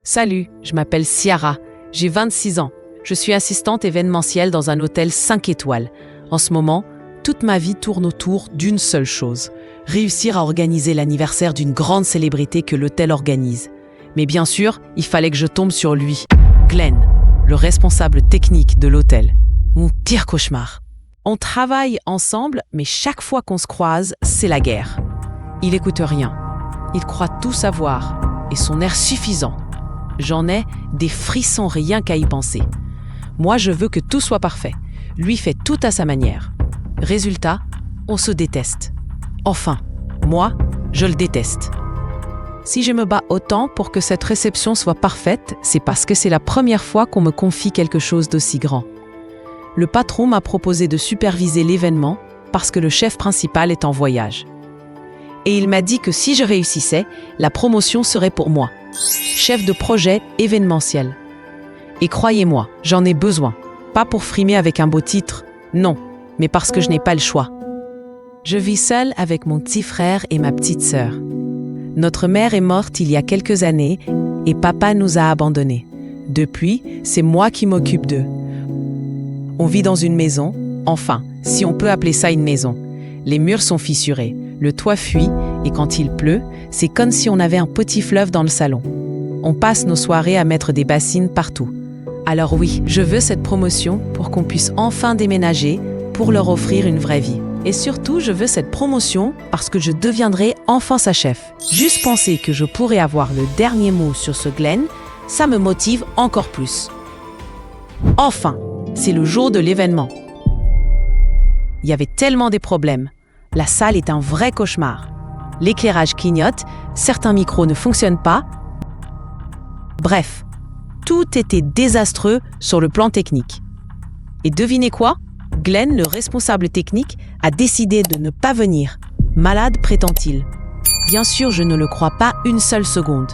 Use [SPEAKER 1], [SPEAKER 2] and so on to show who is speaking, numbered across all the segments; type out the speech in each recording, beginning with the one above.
[SPEAKER 1] Salut, je m'appelle Ciara, j'ai 26 ans. Je suis assistante événementielle dans un hôtel 5 étoiles. En ce moment, toute ma vie tourne autour d'une seule chose, réussir à organiser l'anniversaire d'une grande célébrité que l'hôtel organise. Mais bien sûr, il fallait que je tombe sur lui, Glenn, le responsable technique de l'hôtel. Mon pire cauchemar. On travaille ensemble, mais chaque fois qu'on se croise, c'est la guerre. Il écoute rien. Il croit tout savoir, et son air suffisant. J'en ai des frissons rien qu'à y penser. Moi, je veux que tout soit parfait. Lui fait tout à sa manière. Résultat, on se déteste. Enfin, moi, je le déteste. Si je me bats autant pour que cette réception soit parfaite, c'est parce que c'est la première fois qu'on me confie quelque chose d'aussi grand. Le patron m'a proposé de superviser l'événement parce que le chef principal est en voyage. Et il m'a dit que si je réussissais, la promotion serait pour moi. Chef de projet événementiel. Et croyez-moi, j'en ai besoin. Pas pour frimer avec un beau titre, non, mais parce que je n'ai pas le choix. Je vis seule avec mon petit frère et ma petite sœur. Notre mère est morte il y a quelques années et papa nous a abandonnés. Depuis, c'est moi qui m'occupe d'eux. On vit dans une maison, enfin, si on peut appeler ça une maison. Les murs sont fissurés, le toit fuit et quand il pleut, c'est comme si on avait un petit fleuve dans le salon. On passe nos soirées à mettre des bassines partout. Alors oui, je veux cette promotion pour qu'on puisse enfin déménager pour leur offrir une vraie vie. Et surtout, je veux cette promotion parce que je deviendrai enfin sa chef. Juste penser que je pourrais avoir le dernier mot sur ce Glenn, ça me motive encore plus. Enfin, c'est le jour de l'événement. Il y avait tellement des problèmes. La salle est un vrai cauchemar. L'éclairage clignote, certains micros ne fonctionnent pas. Bref, tout était désastreux sur le plan technique. Et devinez quoi ? Glenn, le responsable technique, a décidé de ne pas venir. Malade, prétend-il. Bien sûr, je ne le crois pas une seule seconde.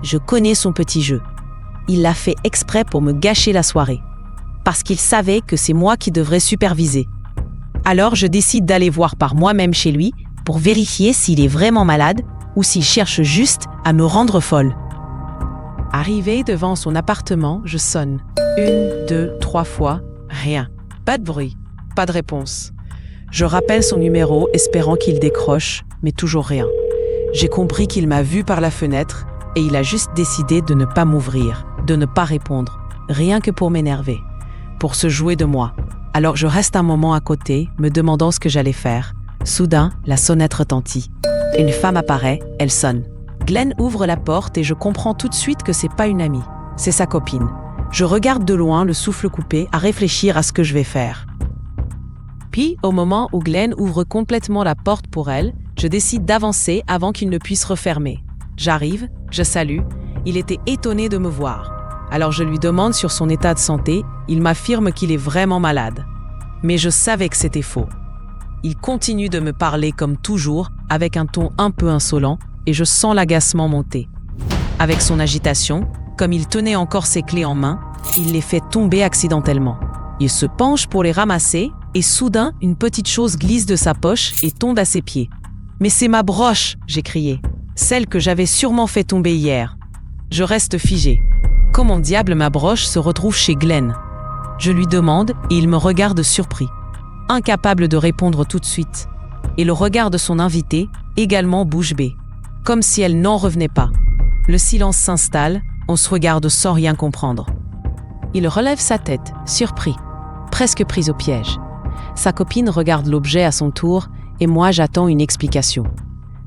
[SPEAKER 1] Je connais son petit jeu. Il l'a fait exprès pour me gâcher la soirée. Parce qu'il savait que c'est moi qui devrais superviser. Alors je décide d'aller voir par moi-même chez lui pour vérifier s'il est vraiment malade ou s'il cherche juste à me rendre folle. Arrivé devant son appartement, je sonne. 1, 2, 3 fois, rien. Pas de bruit, pas de réponse. Je rappelle son numéro, espérant qu'il décroche, mais toujours rien. J'ai compris qu'il m'a vu par la fenêtre et il a juste décidé de ne pas m'ouvrir, de ne pas répondre, rien que pour m'énerver, pour se jouer de moi. Alors je reste un moment à côté, me demandant ce que j'allais faire. Soudain, la sonnette retentit. Une femme apparaît, elle sonne. Glenn ouvre la porte et je comprends tout de suite que c'est pas une amie, c'est sa copine. Je regarde de loin, le souffle coupé, à réfléchir à ce que je vais faire. Puis, au moment où Glenn ouvre complètement la porte pour elle, je décide d'avancer avant qu'il ne puisse refermer. J'arrive, je salue, il était étonné de me voir. Alors je lui demande sur son état de santé, il m'affirme qu'il est vraiment malade. Mais je savais que c'était faux. Il continue de me parler comme toujours, avec un ton un peu insolent, et je sens l'agacement monter. Avec son agitation, comme il tenait encore ses clés en main, il les fait tomber accidentellement. Il se penche pour les ramasser, et soudain, une petite chose glisse de sa poche et tombe à ses pieds. « Mais c'est ma broche !» j'ai crié. Celle que j'avais sûrement fait tomber hier. Je reste figé. Comment diable ma broche se retrouve chez Glenn ? Je lui demande et il me regarde surpris, incapable de répondre tout de suite. Et le regard de son invité, également bouche bée, comme si elle n'en revenait pas. Le silence s'installe, on se regarde sans rien comprendre. Il relève sa tête, surpris, presque pris au piège. Sa copine regarde l'objet à son tour et moi j'attends une explication.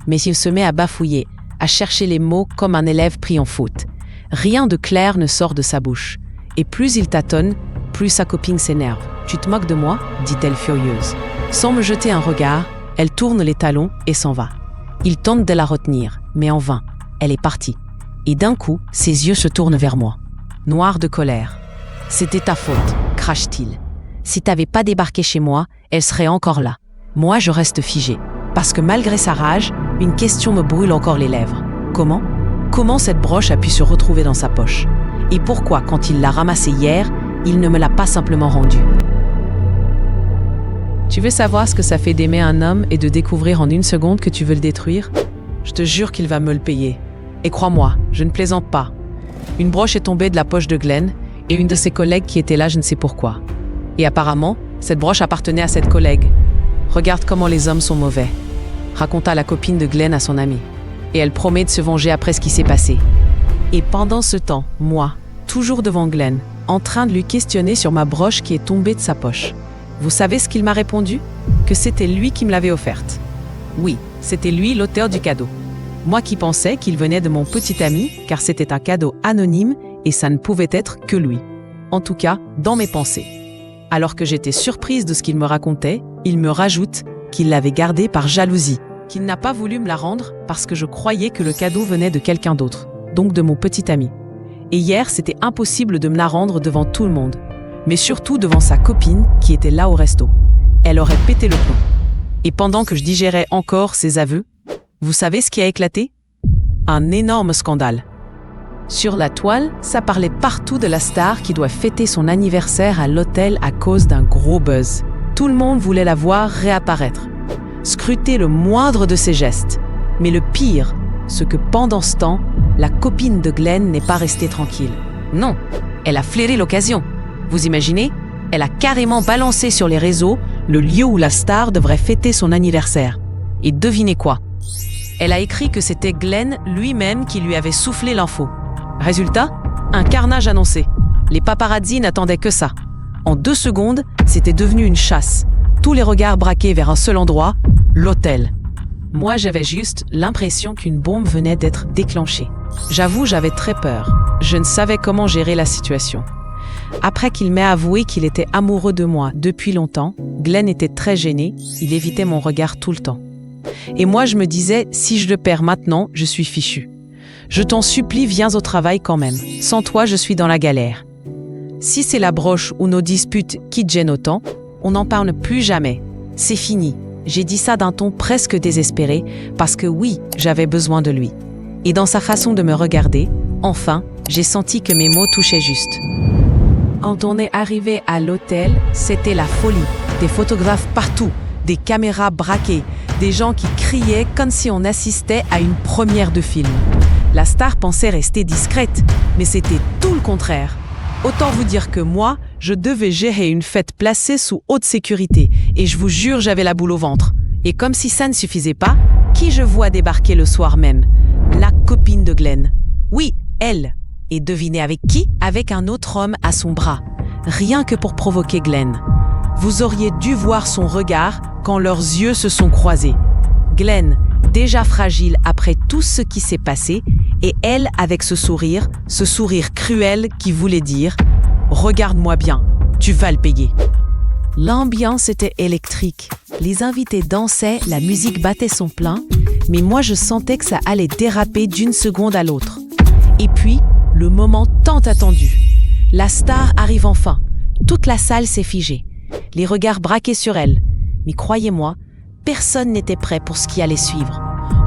[SPEAKER 1] Mais il se met à bafouiller, à chercher les mots comme un élève pris en faute. Rien de clair ne sort de sa bouche. Et plus il tâtonne, plus sa copine s'énerve. « Tu te moques de moi ?» dit-elle furieuse. Sans me jeter un regard, elle tourne les talons et s'en va. Il tente de la retenir, mais en vain. Elle est partie. Et d'un coup, ses yeux se tournent vers moi. Noir de colère. « C'était ta faute », crache-t-il. « Si t'avais pas débarqué chez moi, elle serait encore là. » Moi, je reste figé. Parce que malgré sa rage, une question me brûle encore les lèvres. Comment ? Comment cette broche a pu se retrouver dans sa poche ? Et pourquoi, quand il l'a ramassée hier, il ne me l'a pas simplement rendue ? Tu veux savoir ce que ça fait d'aimer un homme et de découvrir en une seconde que tu veux le détruire ? Je te jure qu'il va me le payer. Et crois-moi, je ne plaisante pas. Une broche est tombée de la poche de Glenn et une de ses collègues qui était là, je ne sais pourquoi. Et apparemment, cette broche appartenait à cette collègue. Regarde comment les hommes sont mauvais, raconta la copine de Glenn à son amie. Et elle promet de se venger après ce qui s'est passé. Et pendant ce temps, moi, toujours devant Glenn, en train de lui questionner sur ma broche qui est tombée de sa poche. Vous savez ce qu'il m'a répondu? Que c'était lui qui me l'avait offerte. Oui, c'était lui l'auteur du cadeau. Moi qui pensais qu'il venait de mon petit ami, car c'était un cadeau anonyme et ça ne pouvait être que lui. En tout cas, dans mes pensées. Alors que j'étais surprise de ce qu'il me racontait, il me rajoute qu'il l'avait gardé par jalousie, qu'il n'a pas voulu me la rendre parce que je croyais que le cadeau venait de quelqu'un d'autre, donc de mon petit ami. Et hier, c'était impossible de me la rendre devant tout le monde, mais surtout devant sa copine qui était là au resto. Elle aurait pété le plomb. Et pendant que je digérais encore ses aveux, vous savez ce qui a éclaté? Un énorme scandale. Sur la toile, ça parlait partout de la star qui doit fêter son anniversaire à l'hôtel à cause d'un gros buzz. Tout le monde voulait la voir réapparaître, scruter le moindre de ses gestes. Mais le pire, c'est que pendant ce temps, la copine de Glenn n'est pas restée tranquille. Non, elle a flairé l'occasion. Vous imaginez? Elle a carrément balancé sur les réseaux le lieu où la star devrait fêter son anniversaire. Et devinez quoi? Elle a écrit que c'était Glenn lui-même qui lui avait soufflé l'info. Résultat, un carnage annoncé. Les paparazzi n'attendaient que ça. En 2 secondes, c'était devenu une chasse. Tous les regards braqués vers un seul endroit, l'hôtel. Moi, j'avais juste l'impression qu'une bombe venait d'être déclenchée. J'avoue, j'avais très peur. Je ne savais comment gérer la situation. Après qu'il m'ait avoué qu'il était amoureux de moi depuis longtemps, Glenn était très gêné, il évitait mon regard tout le temps. Et moi, je me disais, si je le perds maintenant, je suis fichu. Je t'en supplie, viens au travail quand même. Sans toi, je suis dans la galère. Si c'est la broche ou nos disputes qui te gênent autant, on n'en parle plus jamais. C'est fini. J'ai dit ça d'un ton presque désespéré, parce que oui, j'avais besoin de lui. Et dans sa façon de me regarder, enfin, j'ai senti que mes mots touchaient juste. Quand on est arrivé à l'hôtel, c'était la folie. Des photographes partout, des caméras braquées, des gens qui criaient comme si on assistait à une première de film. La star pensait rester discrète, mais c'était tout le contraire. Autant vous dire que moi, je devais gérer une fête placée sous haute sécurité, et je vous jure, j'avais la boule au ventre. Et comme si ça ne suffisait pas, qui je vois débarquer le soir même? La copine de Glenn. Oui, elle. Et devinez avec qui? Avec un autre homme à son bras. Rien que pour provoquer Glenn. Vous auriez dû voir son regard quand leurs yeux se sont croisés. Glenn, déjà fragile après tout ce qui s'est passé, et elle avec ce sourire cruel qui voulait dire « Regarde-moi bien, tu vas le payer ». L'ambiance était électrique. Les invités dansaient, la musique battait son plein, mais moi je sentais que ça allait déraper d'une seconde à l'autre. Et puis, le moment tant attendu. La star arrive enfin. Toute la salle s'est figée. Les regards braqués sur elle. Mais croyez-moi, personne n'était prêt pour ce qui allait suivre.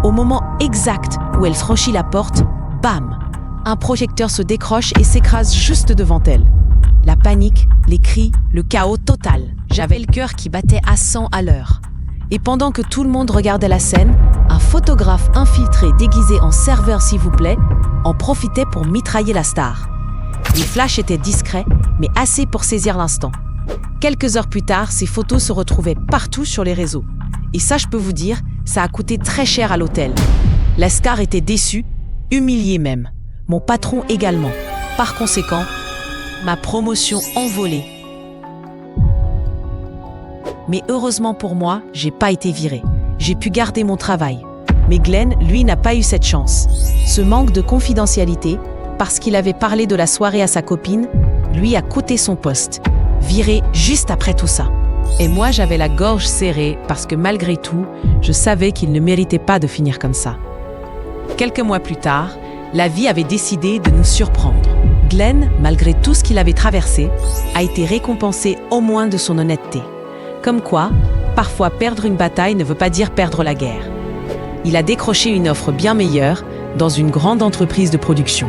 [SPEAKER 1] Au moment exact où elle franchit la porte, bam! Un projecteur se décroche et s'écrase juste devant elle. La panique, les cris, le chaos total. J'avais le cœur qui battait à 100 à l'heure. Et pendant que tout le monde regardait la scène, un photographe infiltré déguisé en serveur s'il vous plaît, en profitait pour mitrailler la star. Les flashs étaient discrets, mais assez pour saisir l'instant. Quelques heures plus tard, ces photos se retrouvaient partout sur les réseaux. Et ça, je peux vous dire, ça a coûté très cher à l'hôtel. La star était déçue, humiliée même. Mon patron également. Par conséquent, ma promotion envolée. Mais heureusement pour moi, j'ai pas été virée. J'ai pu garder mon travail. Mais Glenn, lui, n'a pas eu cette chance. Ce manque de confidentialité, parce qu'il avait parlé de la soirée à sa copine, lui a coûté son poste. Viré juste après tout ça. Et moi, j'avais la gorge serrée parce que malgré tout, je savais qu'il ne méritait pas de finir comme ça. Quelques mois plus tard, la vie avait décidé de nous surprendre. Glenn, malgré tout ce qu'il avait traversé, a été récompensé au moins de son honnêteté. Comme quoi, parfois perdre une bataille ne veut pas dire perdre la guerre. Il a décroché une offre bien meilleure dans une grande entreprise de production.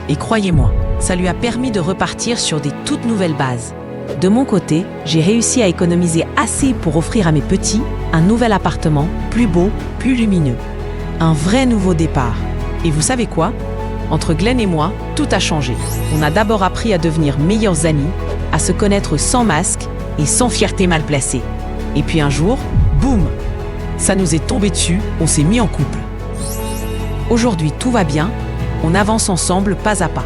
[SPEAKER 1] Et croyez-moi, ça lui a permis de repartir sur des toutes nouvelles bases. De mon côté, j'ai réussi à économiser assez pour offrir à mes petits un nouvel appartement, plus beau, plus lumineux. Un vrai nouveau départ. Et vous savez quoi? Entre Glenn et moi, tout a changé. On a d'abord appris à devenir meilleurs amis, à se connaître sans masque et sans fierté mal placée. Et puis un jour, boum! Ça nous est tombé dessus, on s'est mis en couple. Aujourd'hui, tout va bien, on avance ensemble pas à pas.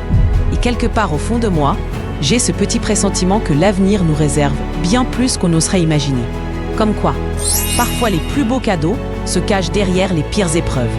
[SPEAKER 1] Et quelque part au fond de moi, j'ai ce petit pressentiment que l'avenir nous réserve bien plus qu'on oserait imaginer. Comme quoi, parfois les plus beaux cadeaux se cachent derrière les pires épreuves.